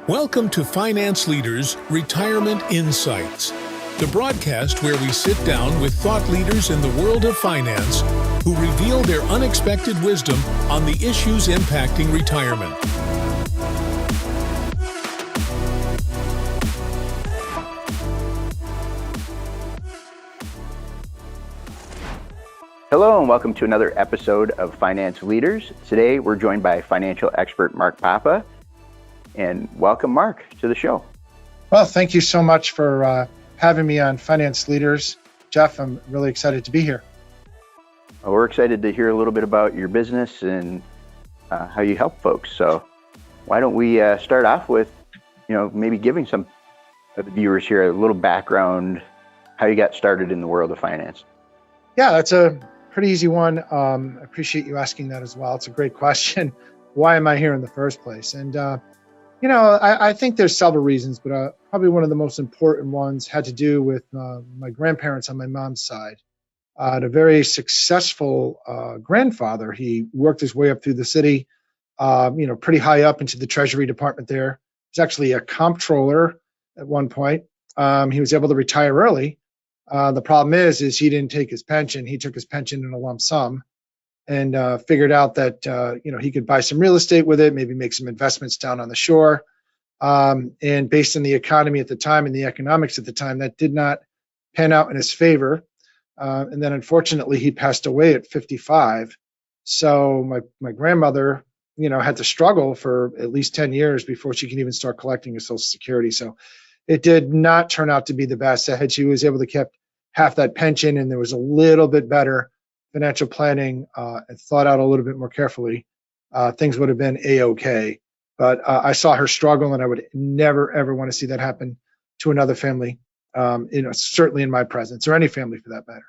Welcome to Finance Leaders Retirement Insights, the broadcast where we sit down with thought leaders in the world of finance who reveal their unexpected wisdom on the issues impacting retirement. Hello and welcome to another episode of Finance Leaders. Today we're joined by financial expert Mark Pappa. And welcome, Mark, to the show. Well, thank you so much for having me on Finance Leaders. Jeff, I'm really excited to be here. Well, we're excited to hear a little bit about your business and how you help folks. So why don't we start off with, maybe giving some of the viewers here a little background, how you got started in the world of finance. Yeah, that's a pretty easy one. I appreciate you asking that as well. It's a great question. Why am I here in the first place? And I think there's several reasons, but probably one of the most important ones had to do with my grandparents on my mom's side. A very successful grandfather. He worked his way up through the city, pretty high up into the Treasury Department there. He was actually a comptroller at one point. He was able to retire early. The problem is he didn't take his pension. He took his pension in a lump sum. And figured out that he could buy some real estate with it, maybe make some investments down on the shore. And based on the economy at the time and the economics at the time, that did not pan out in his favor. And then unfortunately, he passed away at 55. So my grandmother, had to struggle for at least 10 years before she can even start collecting her Social Security. So it did not turn out to be the best. Had she was able to keep half that pension and there was a little bit better financial planning and thought out a little bit more carefully, things would have been A-okay. But I saw her struggle, and I would never, ever want to see that happen to another family, certainly in my presence, or any family for that matter.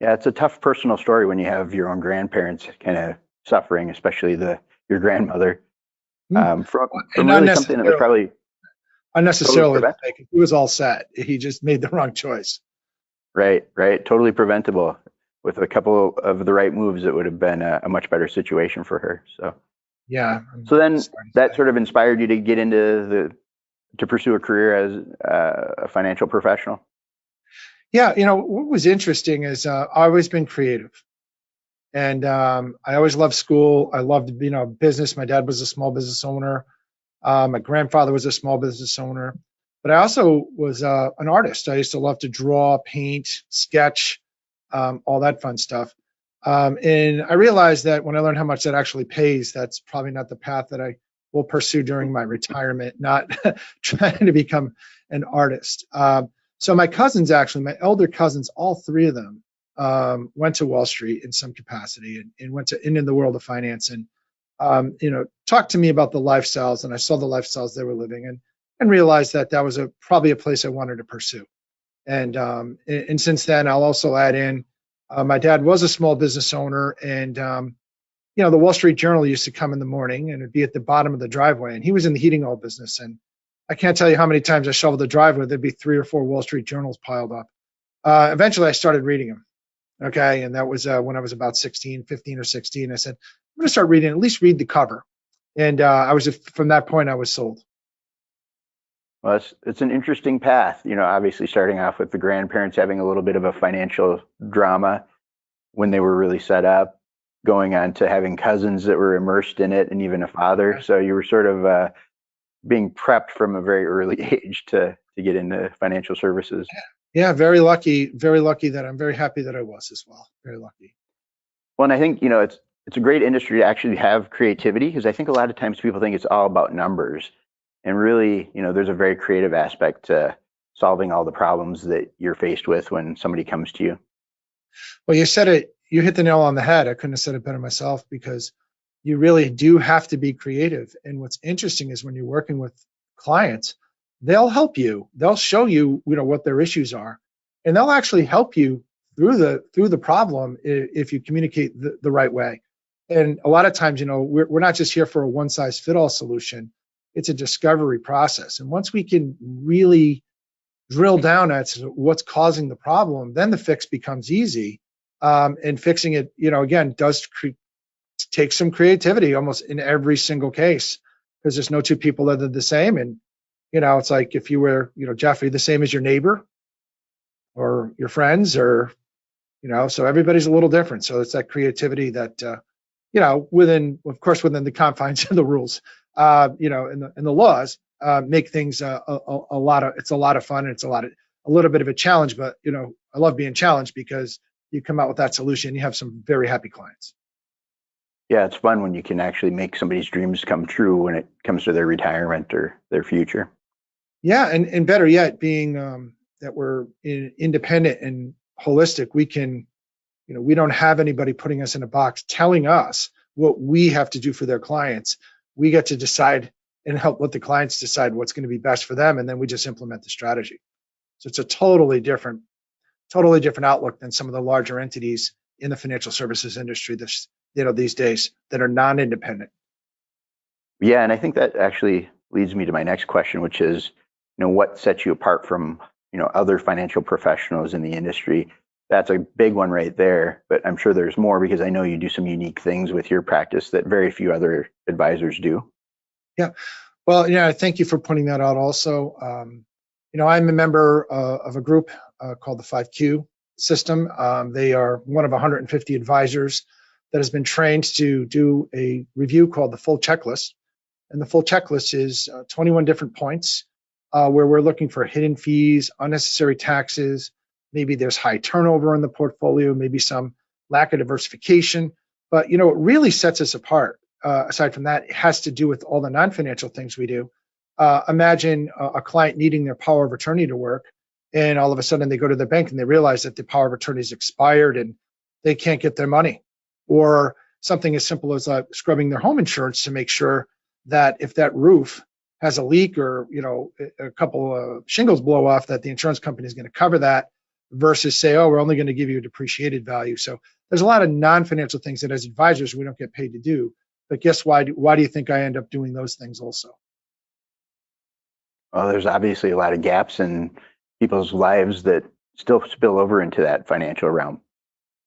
Yeah, it's a tough personal story when you have your own grandparents kind of suffering, especially your grandmother. From really something that was probably unnecessarily. He was all set. He just made the wrong choice. Right. Totally preventable. With a couple of the right moves, it would have been a much better situation for her. So, yeah. So then that sort of inspired you to get to pursue a career as a financial professional. Yeah. What was interesting is I've always been creative, and I always loved school. I loved, business. My dad was a small business owner. My grandfather was a small business owner, but I also was an artist. I used to love to draw, paint, sketch. All that fun stuff. And I realized that when I learned how much that actually pays, that's probably not the path that I will pursue during my retirement, not trying to become an artist. So my cousins, my elder cousins, all three of them went to Wall Street in some capacity and went into the world of finance and, talked to me about the lifestyles. And I saw the lifestyles they were living and realized that was probably a place I wanted to pursue. And since then, I'll also add in, my dad was a small business owner, and the Wall Street Journal used to come in the morning, and it'd be at the bottom of the driveway. And he was in the heating oil business, and I can't tell you how many times I shoveled the driveway. There'd be 3 or 4 Wall Street Journals piled up. Eventually, I started reading them. Okay, and that was when I was about 15 or 16. I said, I'm going to start reading, at least read the cover. And from that point, I was sold. Well, it's an interesting path, obviously starting off with the grandparents having a little bit of a financial drama when they were really set up, going on to having cousins that were immersed in it and even a father. So you were sort of being prepped from a very early age to get into financial services. Yeah, very lucky that I'm very happy that I was as well. Very lucky. Well, and I think, it's a great industry to actually have creativity, because I think a lot of times people think it's all about numbers. And really, there's a very creative aspect to solving all the problems that you're faced with when somebody comes to you. Well, you said it, you hit the nail on the head. I couldn't have said it better myself, because you really do have to be creative. And what's interesting is when you're working with clients, they'll help you. They'll show you, what their issues are, and they'll actually help you through the problem if you communicate the right way. And a lot of times, we're not just here for a one-size-fits-all solution. It's a discovery process. And once we can really drill down at what's causing the problem, then the fix becomes easy. And fixing it, again, does take some creativity almost in every single case. because there's no two people that are the same. And, it's like if you were, Jeff, are you the same as your neighbor or your friends or, so everybody's a little different. So it's that creativity that, of course, within the confines of the rules, in the laws, make things it's a lot of fun and it's a little bit of a challenge. But, I love being challenged because you come out with that solution. You have some very happy clients. Yeah, it's fun when you can actually make somebody's dreams come true when it comes to their retirement or their future. Yeah, and better yet, being that we're independent and holistic, we can, we don't have anybody putting us in a box telling us what we have to do for their clients. We get to decide and help let the clients decide what's going to be best for them, and then we just implement the strategy. So it's a totally different outlook than some of the larger entities in the financial services industry these days that are non-independent. Yeah, and I think that actually leads me to my next question, which is, what sets you apart from, other financial professionals in the industry? That's a big one right there, but I'm sure there's more because I know you do some unique things with your practice that very few other advisors do. Yeah. Well, thank you for pointing that out also. I'm a member of a group called the 5Q system. They are one of 150 advisors that has been trained to do a review called the full checklist. And the full checklist is 21 different points where we're looking for hidden fees, unnecessary taxes. Maybe there's high turnover in the portfolio, maybe some lack of diversification. But, what really sets us apart, aside from that, it has to do with all the non-financial things we do. Imagine a client needing their power of attorney to work, and all of a sudden they go to the bank and they realize that the power of attorney is expired and they can't get their money. Or something as simple as scrubbing their home insurance to make sure that if that roof has a leak or a couple of shingles blow off, that the insurance company is going to cover that, versus say, oh, we're only going to give you a depreciated value. So there's a lot of non-financial things that as advisors we don't get paid to do. But guess why do you think I end up doing those things also? Well, there's obviously a lot of gaps in people's lives that still spill over into that financial realm.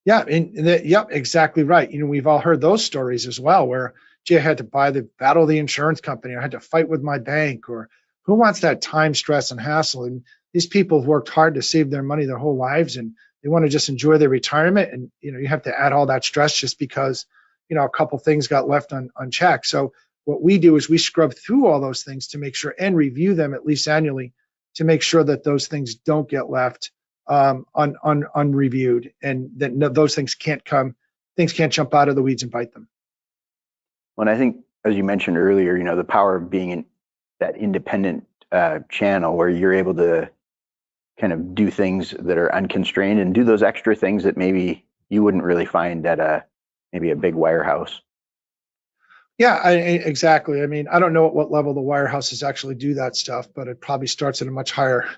Yeah, yep, exactly right. We've all heard those stories as well, where, gee, I had to battle the insurance company, I had to fight with my bank, or who wants that time, stress, and hassle? And these people have worked hard to save their money their whole lives, and they want to just enjoy their retirement. And you have to add all that stress just because a couple things got left unchecked. So what we do is we scrub through all those things to make sure and review them at least annually to make sure that those things don't get left unreviewed, and that those things can't jump out of the weeds and bite them. Well, I think, as you mentioned earlier, the power of being in that independent channel where you're able to kind of do things that are unconstrained and do those extra things that maybe you wouldn't really find at maybe a big wirehouse. Yeah, exactly. I mean, I don't know at what level the wirehouses actually do that stuff, but it probably starts at a much higher,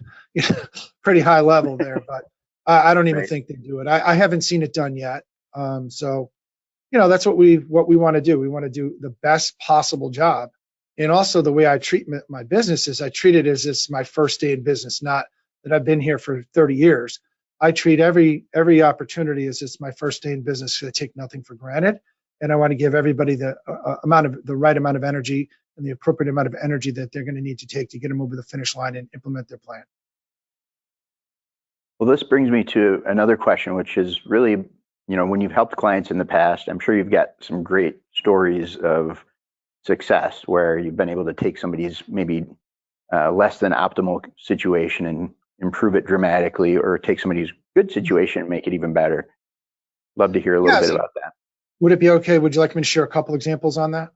pretty high level there. But I don't even think they do it. I haven't seen it done yet. So, that's what we want to do. We want to do the best possible job. And also the way I treat my business is I treat it as it's my first day in business, not that I've been here for 30 years. I treat every opportunity as it's my first day in business. I take nothing for granted. And I want to give everybody the right amount of energy and the appropriate amount of energy that they're going to need to take to get them over the finish line and implement their plan. Well, this brings me to another question, which is really, when you've helped clients in the past, I'm sure you've got some great stories of success where you've been able to take somebody's maybe less than optimal situation and improve it dramatically, or take somebody's good situation and make it even better. Love to hear a little bit about that. Would it be okay? Would you like me to share a couple examples on that?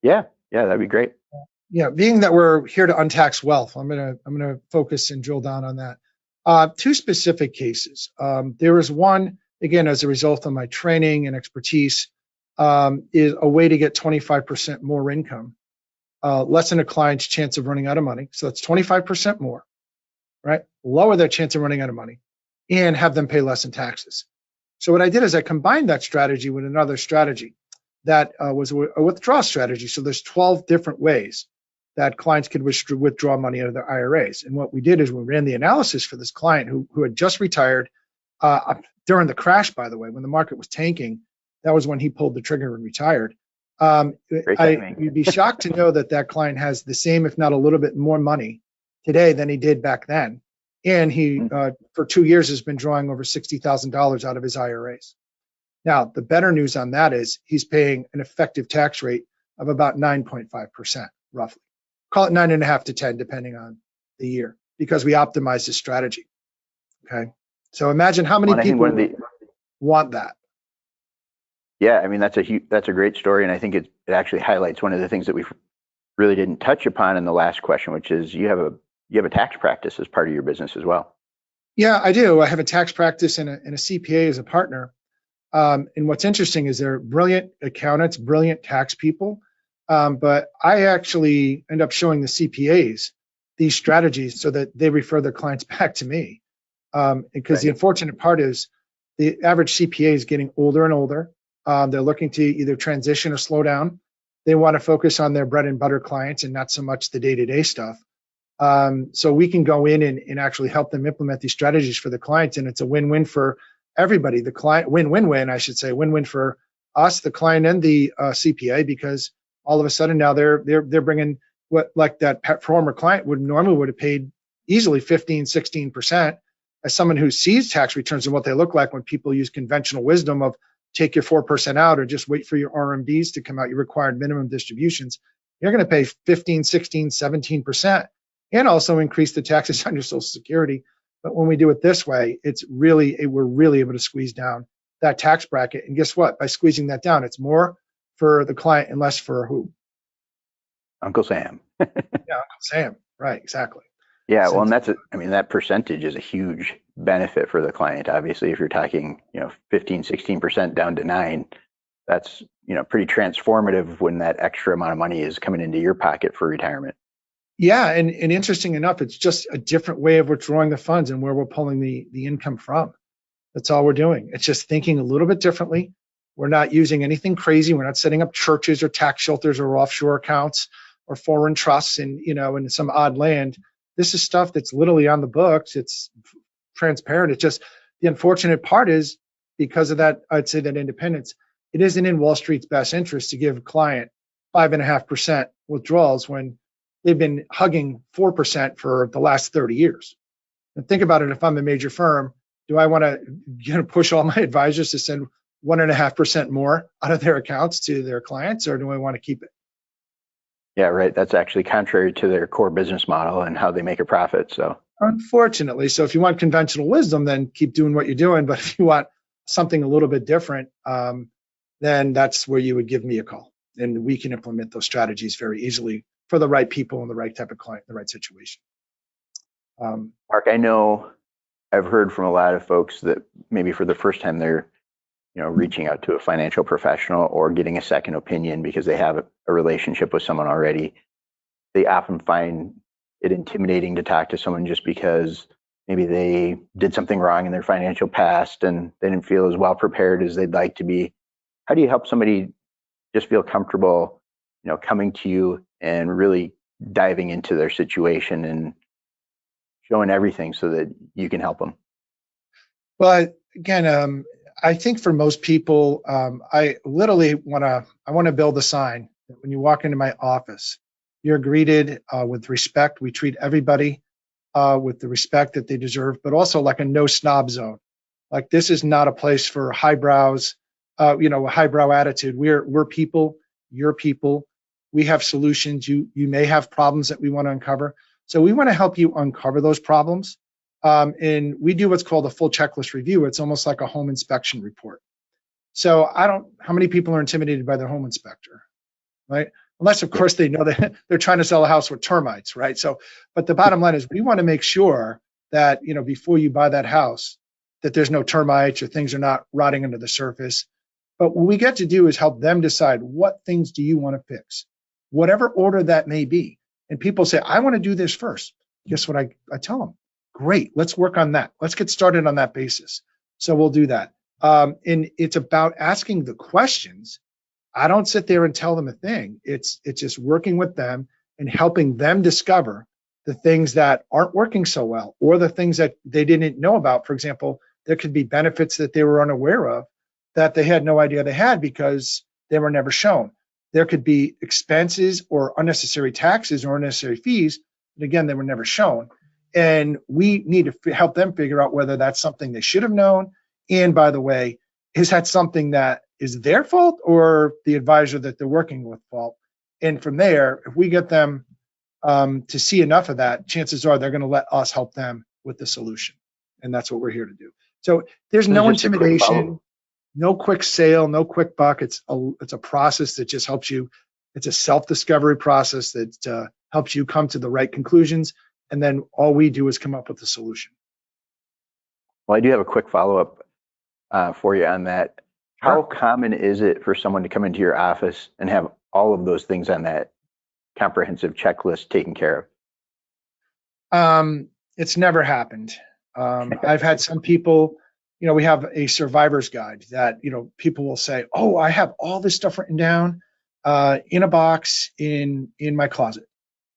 Yeah, that'd be great. Yeah, being that we're here to untax wealth, I'm gonna focus and drill down on that. Two specific cases. There is one, again, as a result of my training and expertise, is a way to get 25% more income, lessen a client's chance of running out of money. So that's 25% more, right? Lower their chance of running out of money and have them pay less in taxes. So what I did is I combined that strategy with another strategy that was a withdrawal strategy. So there's 12 different ways that clients could withdraw money out of their IRAs. And what we did is we ran the analysis for this client who had just retired during the crash, by the way, when the market was tanking. That was when he pulled the trigger and retired. Great timing. You'd be shocked to know that that client has the same, if not a little bit more money today than he did back then. And he, for 2 years, has been drawing over $60,000 out of his IRAs. Now, the better news on that is he's paying an effective tax rate of about 9.5%, roughly. Call it 9.5 to 10, depending on the year, because we optimize his strategy. Okay. So imagine how many people want that. Yeah, I mean, that's a great story, and I think it actually highlights one of the things that we really didn't touch upon in the last question, which is you have a tax practice as part of your business as well. Yeah, I do. I have a tax practice and a CPA as a partner. And what's interesting is they're brilliant accountants, brilliant tax people. But I actually end up showing the CPAs these strategies so that they refer their clients back to me. Because the unfortunate part is the average CPA is getting older and older. They're looking to either transition or slow down. They want to focus on their bread and butter clients and not so much the day-to-day stuff. So we can go in and actually help them implement these strategies for the clients, and it's a win-win for everybody. The client, win-win-win, I should say, win-win for us, the client, and the CPA, because all of a sudden now they're bringing what, like that former client would have paid easily 15, 16%. As someone who sees tax returns and what they look like when people use conventional wisdom of take your 4% out or just wait for your RMDs to come out, your required minimum distributions, you're going to pay 15, 16, 17%, and also increase the taxes on your Social Security. But when we do it this way, we're really able to squeeze down that tax bracket. And guess what? By squeezing that down, it's more for the client and less for who? Uncle Sam. Yeah, Uncle Sam. Right, exactly. Yeah, well, and that percentage is a huge benefit for the client. Obviously, if you're talking, 15, 16% down to 9, that's, pretty transformative when that extra amount of money is coming into your pocket for retirement. Yeah, and interesting enough, it's just a different way of withdrawing the funds and where we're pulling the income from. That's all we're doing. It's just thinking a little bit differently. We're not using anything crazy. We're not setting up churches or tax shelters or offshore accounts or foreign trusts in some odd land. This is stuff that's literally on the books. It's transparent. It's just the unfortunate part is because of that, I'd say that independence, it isn't in Wall Street's best interest to give a client 5.5% withdrawals when they've been hugging 4% for the last 30 years. And think about it, if I'm a major firm, do I want to push all my advisors to send 1.5% more out of their accounts to their clients, or do I want to keep it? Yeah, right. That's actually contrary to their core business model and how they make a profit. So unfortunately, so if you want conventional wisdom, then keep doing what you're doing. But if you want something a little bit different, then that's where you would give me a call, and we can implement those strategies very easily for the right people and the right type of client, the right situation. Mark, I know I've heard from a lot of folks that maybe for the first time they're reaching out to a financial professional or getting a second opinion because they have a relationship with someone already. They often find it intimidating to talk to someone just because maybe they did something wrong in their financial past and they didn't feel as well prepared as they'd like to be. How do you help somebody just feel comfortable, coming to you and really diving into their situation and showing everything so that you can help them? Well, again, I think for most people, I literally want to build a sign that when you walk into my office, you're greeted with respect. We treat everybody with the respect that they deserve, but also like a no snob zone. Like this is not a place for highbrows, a highbrow attitude. We're people, you're people. We have solutions. You may have problems that we want to uncover. So we want to help you uncover those problems. And we do what's called a full checklist review. It's almost like a home inspection report. So how many people are intimidated by their home inspector, right? Unless, of course, they know that they're trying to sell a house with termites, right? So, but the bottom line is we want to make sure that, before you buy that house, that there's no termites or things are not rotting under the surface. But what we get to do is help them decide what things do you want to fix, whatever order that may be. And people say, I want to do this first. Guess what I tell them? Great, let's work on that. Let's get started on that basis. So we'll do that. And it's about asking the questions. I don't sit there and tell them a thing. It's just working with them and helping them discover the things that aren't working so well or the things that they didn't know about. For example, there could be benefits that they were unaware of that they had no idea they had because they were never shown. there could be expenses or unnecessary taxes or unnecessary fees, but again, they were never shown. And we need to help them figure out whether that's something they should have known. And by the way, is that something that is their fault or the advisor that they're working with fault? And from there, if we get them to see enough of that, chances are they're going to let us help them with the solution. And that's what we're here to do. So there's no intimidation, no quick sale, no quick buck. It's a process that just helps you. It's a self-discovery process that helps you come to the right conclusions. And then all we do is come up with a solution. Well, I do have a quick follow-up for you on that. Sure. How common is it for someone to come into your office and have all of those things on that comprehensive checklist taken care of? It's never happened. I've had some people, we have a survivor's guide that, people will say, oh, I have all this stuff written down in a box in my closet.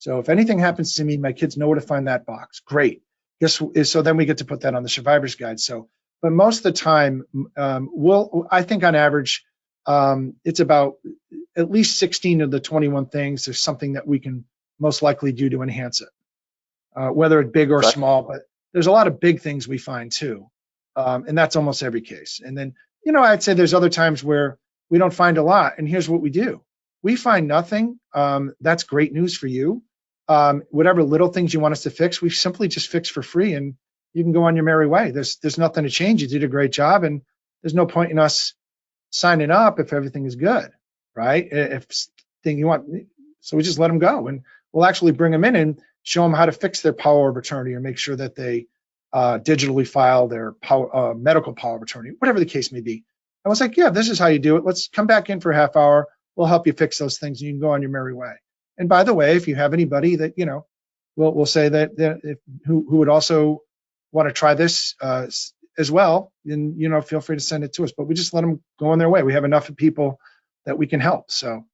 So if anything happens to me, my kids know where to find that box. Great. So then we get to put that on the survivor's guide. So, but most of the time, I think on average, it's about at least 16 of the 21 things. There's something that we can most likely do to enhance it, whether it's big or small. But there's a lot of big things we find too, and that's almost every case. And then, I'd say there's other times where we don't find a lot. And here's what we do: we find nothing. That's great news for you. Whatever little things you want us to fix, we simply just fix for free, and you can go on your merry way. There's nothing to change. You did a great job, and there's no point in us signing up if everything is good, right? If thing you want, so we just let them go, and we'll actually bring them in and show them how to fix their power of attorney, or make sure that they digitally file their medical power of attorney, whatever the case may be. I was like, yeah, this is how you do it. Let's come back in for a half hour. We'll help you fix those things, and you can go on your merry way. And by the way, if you have anybody that we'll say that who would also want to try this as well, then feel free to send it to us. But we just let them go on their way. We have enough of people that we can help. So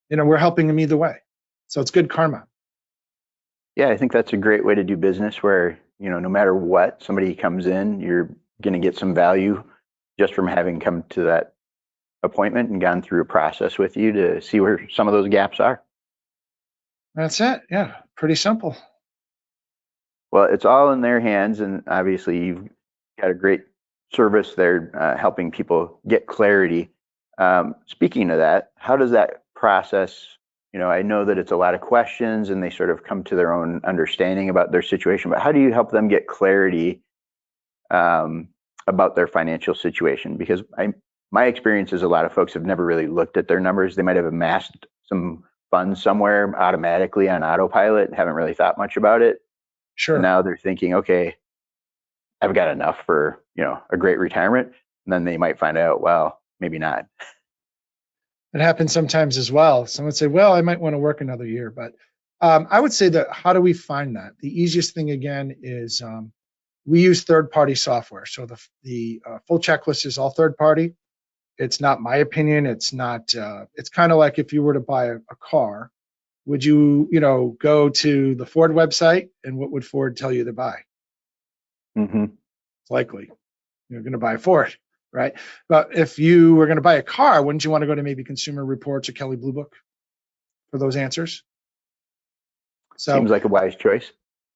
we're helping them either way. So it's good karma. Yeah, I think that's a great way to do business where, no matter what, somebody comes in, you're going to get some value just from having come to that appointment and gone through a process with you to see where some of those gaps are. That's it. Yeah, pretty simple. Well, it's all in their hands, and obviously you've got a great service there helping people get clarity. Speaking of that, how does that process, I know that it's a lot of questions and they sort of come to their own understanding about their situation, but how do you help them get clarity about their financial situation? Because my experience is a lot of folks have never really looked at their numbers. They might have amassed some funds somewhere automatically on autopilot, haven't really thought much about it. Sure. And now they're thinking, okay, I've got enough for, a great retirement. And then they might find out, well, maybe not. It happens sometimes as well. Someone say, well, I might want to work another year. But I would say that how do we find that? The easiest thing, again, is we use third-party software. So the full checklist is all third-party. It's not my opinion. It's not. It's kind of like if you were to buy a car, would you, go to the Ford website, and what would Ford tell you to buy? Mm-hmm. It's likely you're going to buy a Ford, right? But if you were going to buy a car, wouldn't you want to go to maybe Consumer Reports or Kelley Blue Book for those answers? So seems like a wise choice.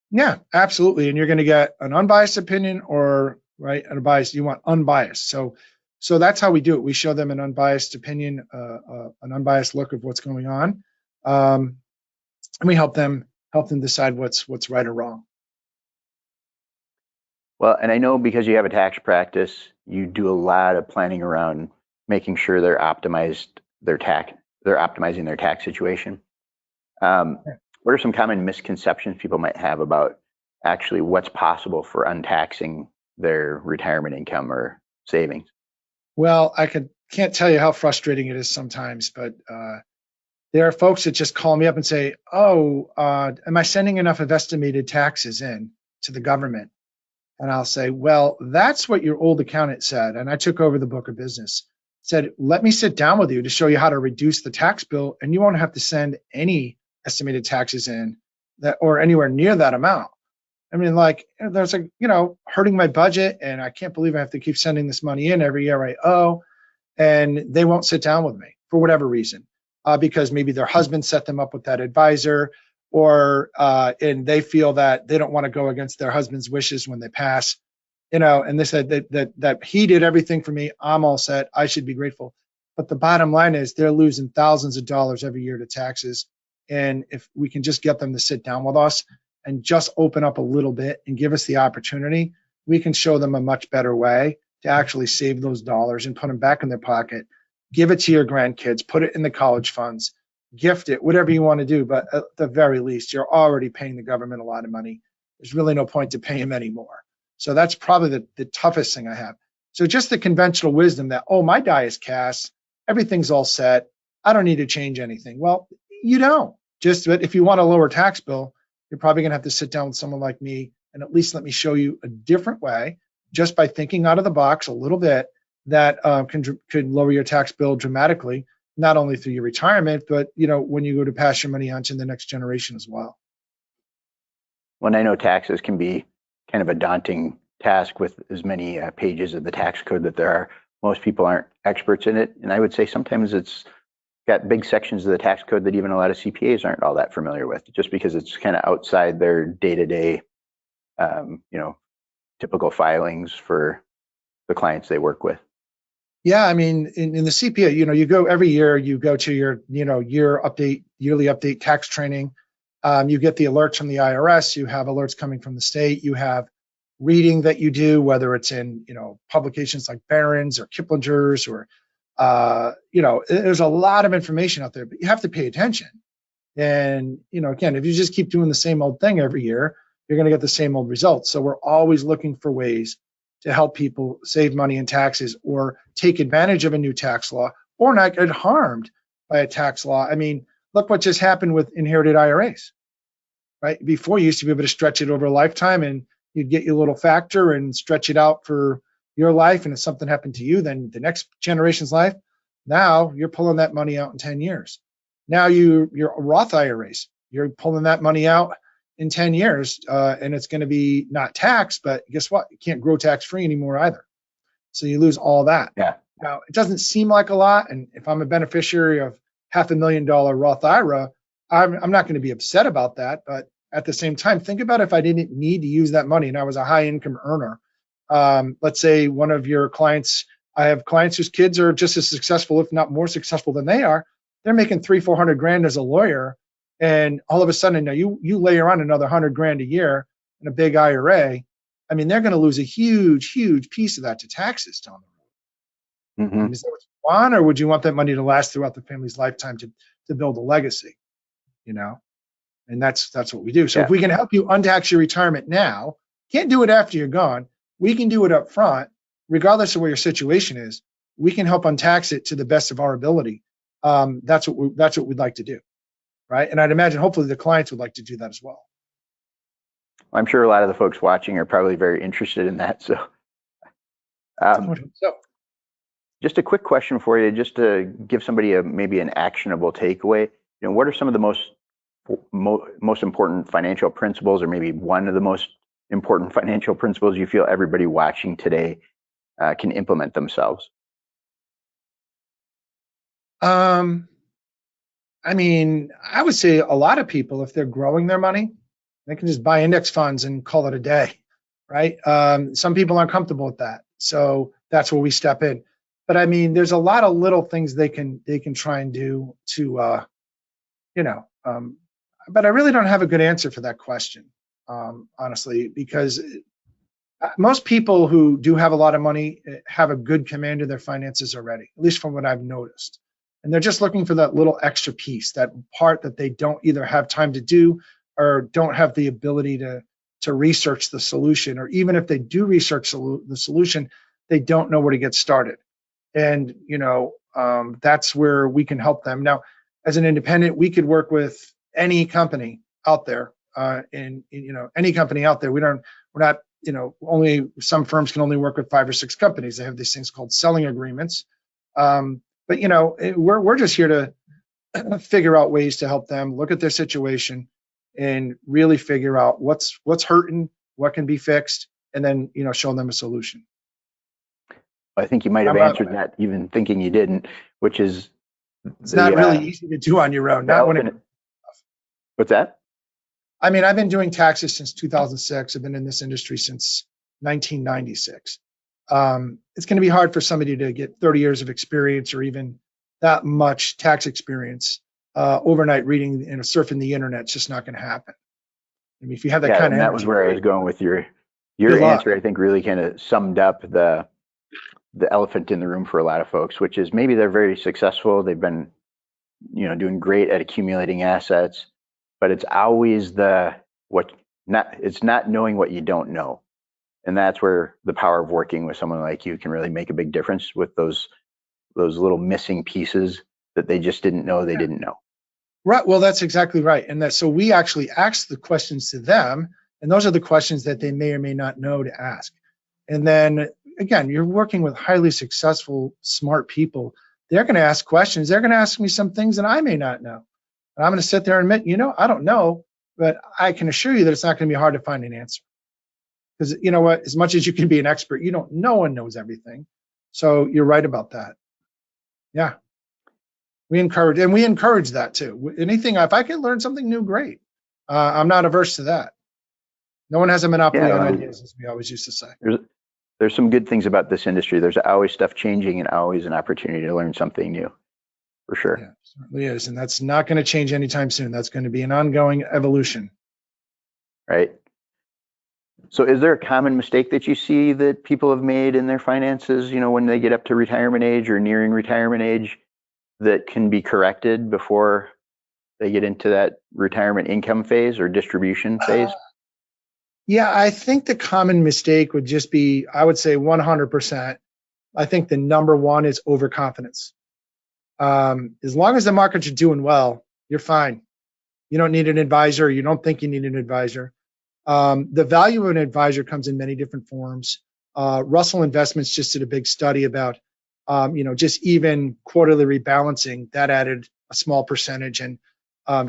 Yeah, absolutely. And you're going to get an unbiased opinion, or unbiased. You want unbiased. So that's how we do it. We show them an unbiased opinion, an unbiased look of what's going on, and we help them decide what's right or wrong. Well, and I know because you have a tax practice, you do a lot of planning around making sure they're optimizing their tax situation. What are some common misconceptions people might have about actually what's possible for untaxing their retirement income or savings? Well, can't tell you how frustrating it is sometimes, but there are folks that just call me up and say, oh, am I sending enough of estimated taxes in to the government? And I'll say, well, that's what your old accountant said. And I took over the book of business. Said, let me sit down with you to show you how to reduce the tax bill, and you won't have to send any estimated taxes in that or anywhere near that amount. I mean, there's hurting my budget, and I can't believe I have to keep sending this money in every year I owe, and they won't sit down with me for whatever reason. because maybe their husband set them up with that advisor, or and they feel that they don't want to go against their husband's wishes when they pass, and they said that he did everything for me. I'm all set. I should be grateful. But the bottom line is they're losing thousands of dollars every year to taxes. And if we can just get them to sit down with us and just open up a little bit and give us the opportunity, we can show them a much better way to actually save those dollars and put them back in their pocket. Give it to your grandkids, put it in the college funds, gift it, whatever you want to do. But at the very least, you're already paying the government a lot of money. There's really no point to pay them anymore. So that's probably the toughest thing I have. So just the conventional wisdom that, oh, my die is cast, everything's all set, I don't need to change anything. Well, you don't. But if you want a lower tax bill, you're probably going to have to sit down with someone like me and at least let me show you a different way, just by thinking out of the box a little bit, that could lower your tax bill dramatically, not only through your retirement, but when you go to pass your money on to the next generation as well. Well, I know taxes can be kind of a daunting task with as many pages of the tax code that there are. Most people aren't experts in it, and I would say sometimes it's got big sections of the tax code that even a lot of CPAs aren't all that familiar with, just because it's kind of outside their day-to-day, typical filings for the clients they work with. Yeah, I mean, in the CPA, you go every year, you go to your, yearly update tax training. You get the alerts from the IRS. You have alerts coming from the state. You have reading that you do, whether it's in, publications like Barron's or Kiplinger's or, there's a lot of information out there, but you have to pay attention. And, again, if you just keep doing the same old thing every year, you're going to get the same old results. So we're always looking for ways to help people save money in taxes or take advantage of a new tax law or not get harmed by a tax law. I mean, look what just happened with inherited IRAs, right? Before, you used to be able to stretch it over a lifetime and you'd get your little factor and stretch it out for your life. And if something happened to you, then the next generation's life, now you're pulling that money out in 10 years. Now your Roth IRAs, you're pulling that money out in 10 years, and it's going to be not taxed, but guess what? You can't grow tax-free anymore either. So you lose all that. Yeah. Now, it doesn't seem like a lot, and if I'm a beneficiary of $500,000 Roth IRA, I'm not going to be upset about that, but at the same time, think about if I didn't need to use that money and I was a high-income earner. Let's say one of your clients, I have clients whose kids are just as successful, if not more successful than they are. They're making $300,000-400,000 grand as a lawyer. And all of a sudden, now you layer on another $100,000 a year in a big IRA. I mean, they're going to lose a huge, huge piece of that to taxes down the road. Mm-hmm. Is that what you want, or would you want that money to last throughout the family's lifetime to build a legacy? And that's what we do. So if we can help you untax your retirement now, can't do it after you're gone. We can do it up front, regardless of where your situation is. We can help untax it to the best of our ability. That's what we'd like to do. Right. And I'd imagine hopefully the clients would like to do that as well. I'm sure a lot of the folks watching are probably very interested in that. So, just a quick question for you, just to give somebody maybe an actionable takeaway. What are some of the most important financial principles, or maybe one of the most important financial principles you feel everybody watching today can implement themselves? I mean, I would say a lot of people, if they're growing their money, they can just buy index funds and call it a day, right? Some people aren't comfortable with that, so that's where we step in. But I mean, there's a lot of little things they can try and do to, but I really don't have a good answer for that question, honestly, because most people who do have a lot of money have a good command of their finances already, at least from what I've noticed. And they're just looking for that little extra piece, that part that they don't either have time to do or don't have the ability to research the solution. Or even if they do research the solution, they don't know where to get started. And, that's where we can help them. Now, as an independent, we could work with any company out there, any company out there. We're not, only some firms can only work with 5 or 6 companies. They have these things called selling agreements. But we're just here to figure out ways to help them look at their situation and really figure out what's hurting, what can be fixed, and then show them a solution. I think you might have answered that, even thinking you didn't, which is It's The not really easy to do on your own. the Not when elephant. What's that? I mean, I've been doing taxes since 2006. I've been in this industry since 1996. It's going to be hard for somebody to get 30 years of experience or even that much tax experience overnight reading and surfing the internet. It's just not going to happen. I mean, if you have that Yeah, kind and of that was energy, where I was going with your good luck. answer. I think really kind of summed up the elephant in the room for a lot of folks, which is maybe they're very successful. They've been, doing great at accumulating assets, but it's always it's not knowing what you don't know. And that's where the power of working with someone like you can really make a big difference with those little missing pieces that they just didn't know they didn't know. Right. Well, that's exactly right. And so we actually ask the questions to them, and those are the questions that they may or may not know to ask. And then again, you're working with highly successful, smart people. They're going to ask questions. They're going to ask me some things that I may not know. And I'm going to sit there and admit, I don't know, but I can assure you that it's not going to be hard to find an answer. Because you know what, as much as you can be an expert, no one knows everything. So you're right about that. Yeah. We encourage that too. Anything, if I can learn something new, great. I'm not averse to that. No one has a monopoly on ideas, as we always used to say. There's some good things about this industry. There's always stuff changing and always an opportunity to learn something new, for sure. Yeah, it certainly is. And that's not going to change anytime soon. That's going to be an ongoing evolution. Right. So is there a common mistake that you see that people have made in their finances, when they get up to retirement age or nearing retirement age, that can be corrected before they get into that retirement income phase or distribution phase? Yeah, I think the common mistake would just be, I would say 100%. I think the number one is overconfidence. As long as the markets are doing well, you're fine. You don't need an advisor. You don't think you need an advisor. The value of an advisor comes in many different forms. Russell Investments just did a big study about, just even quarterly rebalancing, that added a small percentage. And,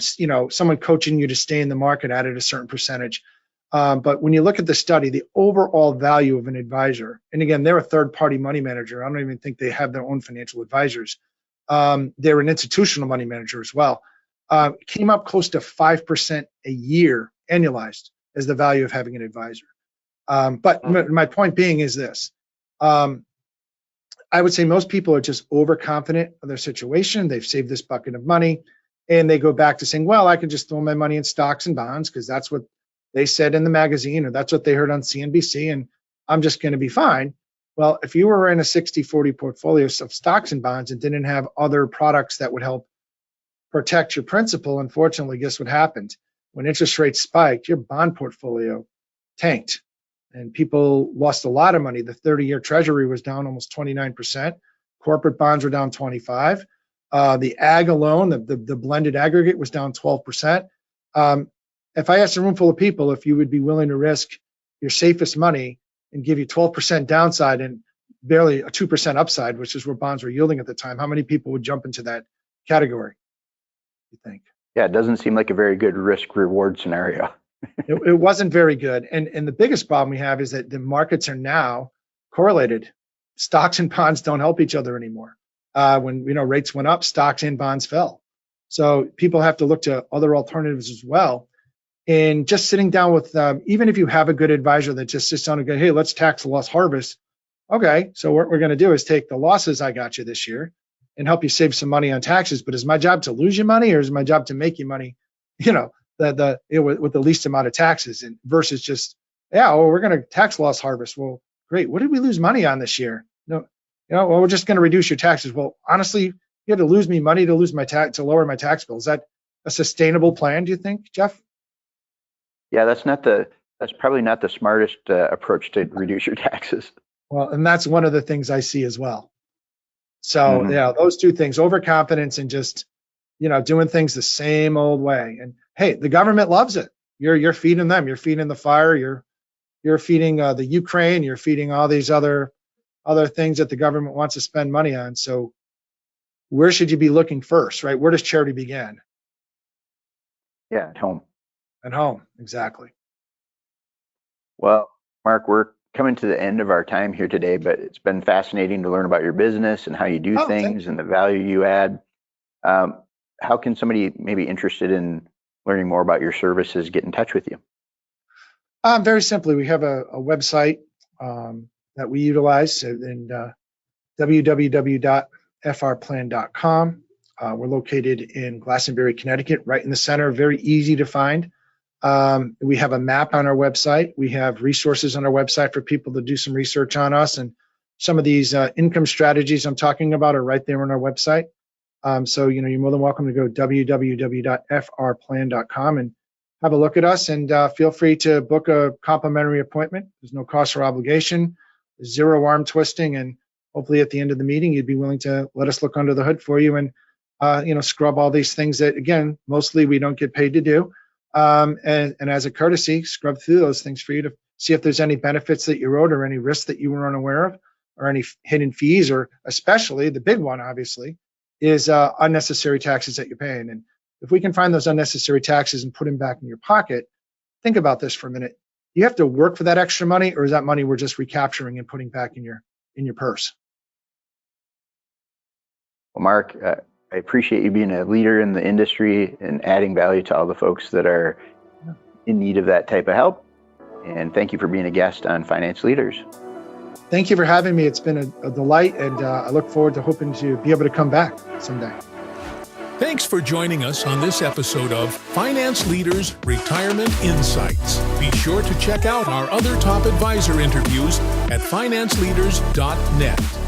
someone coaching you to stay in the market added a certain percentage. But when you look at the study, the overall value of an advisor, and again, they're a third-party money manager. I don't even think they have their own financial advisors. They're an institutional money manager as well. Came up close to 5% a year annualized as the value of having an advisor. But my point being is this. I would say most people are just overconfident of their situation. They've saved this bucket of money, and they go back to saying, well, I can just throw my money in stocks and bonds because that's what they said in the magazine, or that's what they heard on CNBC, and I'm just going to be fine. Well, if you were in a 60-40 portfolio of stocks and bonds and didn't have other products that would help protect your principal, unfortunately, guess what happened? When interest rates spiked, your bond portfolio tanked, and people lost a lot of money. The 30-year Treasury was down almost 29%. Corporate bonds were down 25%. The ag alone, the blended aggregate, was down 12%. If I asked a room full of people if you would be willing to risk your safest money and give you 12% downside and barely a 2% upside, which is where bonds were yielding at the time, how many people would jump into that category, you think? Yeah, it doesn't seem like a very good risk-reward scenario. It wasn't very good. And the biggest problem we have is that the markets are now correlated. Stocks and bonds don't help each other anymore. When rates went up, stocks and bonds fell. So people have to look to other alternatives as well. And just sitting down with even if you have a good advisor that just sits down and goes, hey, let's tax loss harvest. Okay, so what we're going to do is take the losses I got you this year and help you save some money on taxes. But is my job to lose you money, or is my job to make you money, with the least amount of taxes, and versus just, we're going to tax loss harvest. Well, great. What did we lose money on this year? No, we're just going to reduce your taxes. Well, honestly, you had to lose me money to lower my tax bill. Is that a sustainable plan, do you think, Jeff? Yeah, that's probably not the smartest approach to reduce your taxes. Well, and that's one of the things I see as well. So those two things, overconfidence and just, doing things the same old way. And hey, the government loves it. You're feeding them. You're feeding the fire. You're feeding the Ukraine. You're feeding all these other things that the government wants to spend money on. So where should you be looking first, right? Where does charity begin? Yeah, at home. At home, exactly. Well, Mark, we're coming to the end of our time here today, but it's been fascinating to learn about your business and how you do things and the value you add. How can somebody maybe interested in learning more about your services get in touch with you? Very simply, we have a website that we utilize, and www.frplan.com. We're located in Glastonbury, Connecticut, right in the center, very easy to find. We have a map on our website. We have resources on our website for people to do some research on us. And some of these income strategies I'm talking about are right there on our website. So, you're more than welcome to go www.frplan.com and have a look at us, and feel free to book a complimentary appointment. There's no cost or obligation, zero arm twisting, and hopefully at the end of the meeting, you'd be willing to let us look under the hood for you and, scrub all these things that, again, mostly we don't get paid to do. And as a courtesy, scrub through those things for you to see if there's any benefits that you're owed or any risks that you were unaware of or any hidden fees, or especially the big one, obviously, is unnecessary taxes that you're paying. And if we can find those unnecessary taxes and put them back in your pocket, think about this for a minute. You have to work for that extra money, or is that money we're just recapturing and putting back in your purse? Well, Mark, I appreciate you being a leader in the industry and adding value to all the folks that are in need of that type of help. And thank you for being a guest on Finance Leaders. Thank you for having me. It's been a delight, and I look forward to hoping to be able to come back someday. Thanks for joining us on this episode of Finance Leaders Retirement Insights. Be sure to check out our other top advisor interviews at financeleaders.net.